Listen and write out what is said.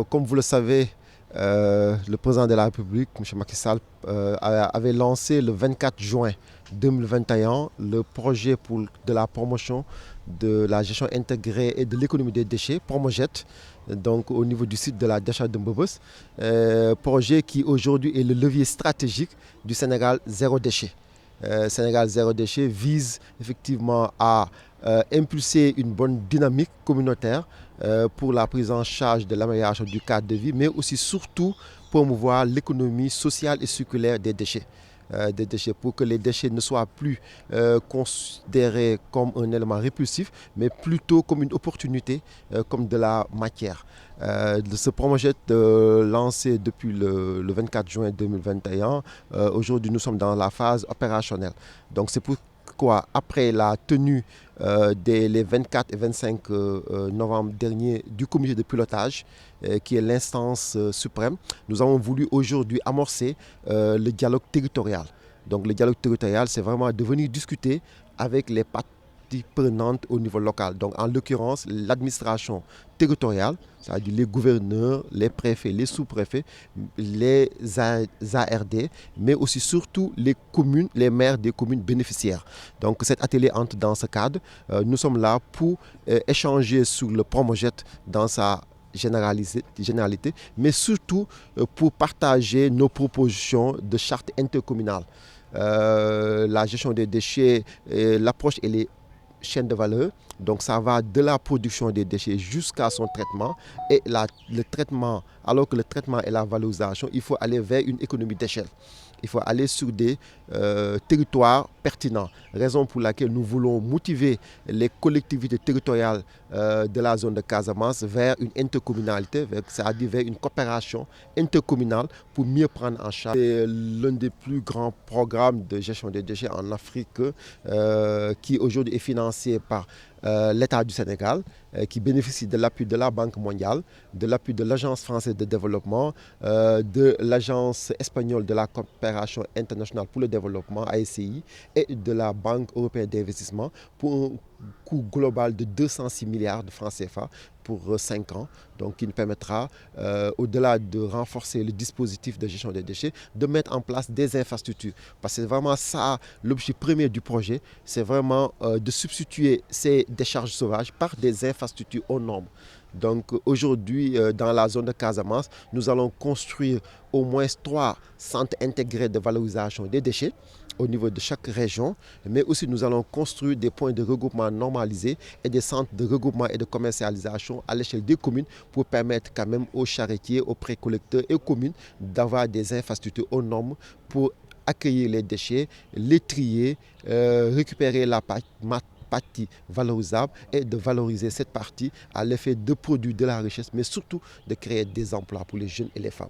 Comme vous le savez, le président de la République, M. Macky Sall, avait lancé le 24 juin 2021 le projet de la promotion de la gestion intégrée et de l'économie des déchets, Promojet, donc au niveau du site de la décharge de Mbobos, projet qui aujourd'hui est le levier stratégique du Sénégal zéro déchet. Sénégal zéro déchet vise effectivement à impulser une bonne dynamique communautaire pour la prise en charge de l'amélioration du cadre de vie, mais aussi surtout promouvoir l'économie sociale et circulaire des déchets pour que les déchets ne soient plus considérés comme un élément répulsif, mais plutôt comme une opportunité, comme de la matière. De ce projet lancé depuis le 24 juin 2021, aujourd'hui nous sommes dans la phase opérationnelle. Donc c'est pourquoi après la tenue les 24 et 25 novembre dernier du comité de pilotage, qui est l'instance suprême, nous avons voulu aujourd'hui amorcer le dialogue territorial. Donc le dialogue territorial, c'est vraiment de venir discuter avec les parties prenantes au niveau local. Donc en l'occurrence, l'administration territoriale, c'est-à-dire les gouverneurs, les préfets, les sous-préfets, les ARD, mais aussi surtout les communes, les maires des communes bénéficiaires. Donc cet atelier entre dans ce cadre. Nous sommes là pour échanger sur le Promojet dans sa généralité, mais surtout pour partager nos propositions de charte intercommunale. La gestion des déchets, l'approche et les chaînes de valeur, donc ça va de la production des déchets jusqu'à son traitement, et le traitement, alors que le traitement et la valorisation, il faut aller vers une économie d'échelle. Il faut aller sur des territoires pertinents. Raison pour laquelle nous voulons motiver les collectivités territoriales de la zone de Casamance vers une intercommunalité, c'est-à-dire vers une coopération intercommunale pour mieux prendre en charge. C'est l'un des plus grands programmes de gestion des déchets en Afrique qui aujourd'hui est financé par l'État du Sénégal, qui bénéficie de l'appui de la Banque mondiale, de l'appui de l'Agence française de développement, de l'Agence espagnole de la coopération internationale pour le développement, ASCI, et de la Banque européenne d'investissement pour un coût global de 206 milliards de francs CFA pour 5 ans, donc qui nous permettra, au-delà de renforcer le dispositif de gestion des déchets, de mettre en place des infrastructures. Parce que c'est vraiment ça l'objectif premier du projet, c'est vraiment de substituer ces décharges sauvages par des infrastructures aux normes. Donc aujourd'hui, dans la zone de Casamance, nous allons construire au moins 3 centres intégrés de valorisation des déchets au niveau de chaque région, mais aussi nous allons construire des points de regroupement normalisés et des centres de regroupement et de commercialisation à l'échelle des communes pour permettre quand même aux charretiers, aux précollecteurs et aux communes d'avoir des infrastructures aux normes pour accueillir les déchets, les trier, récupérer la partie valorisable et de valoriser cette partie à l'effet de produire de la richesse, mais surtout de créer des emplois pour les jeunes et les femmes.